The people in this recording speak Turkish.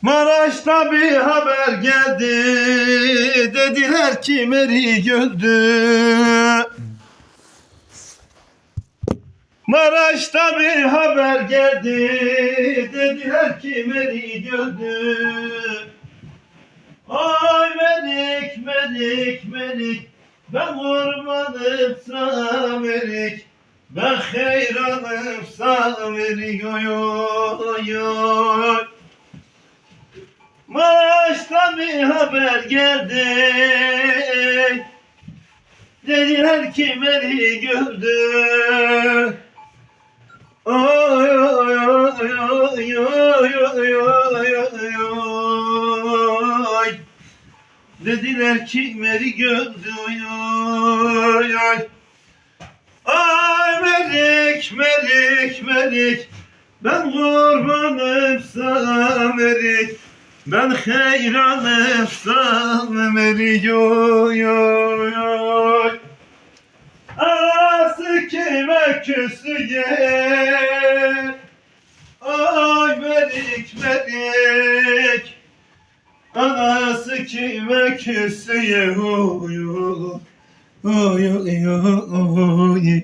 Maraş'ta bir haber geldi, dediler ki Merik öldü. Maraş'ta bir haber geldi, dediler ki Merik öldü. Ay Merik, Merik, Merik, ben vurmadımsa Merik, ben hayranımsa Merik, oy oy oy. Maraş'tan bir haber geldi, dediler ki Merik öldü. Oy oy oy oy oy oy oy oy. Dediler ki Merik öldü. Oy oy oy. Ay Merik, Merik, Merik, ben kurbanım sana Merik, ben hayranım sana Merik, oy oy oy. Anası kime küsüye, ay Merik, Merik, anası kime küsüye, oy oy oy oy oy.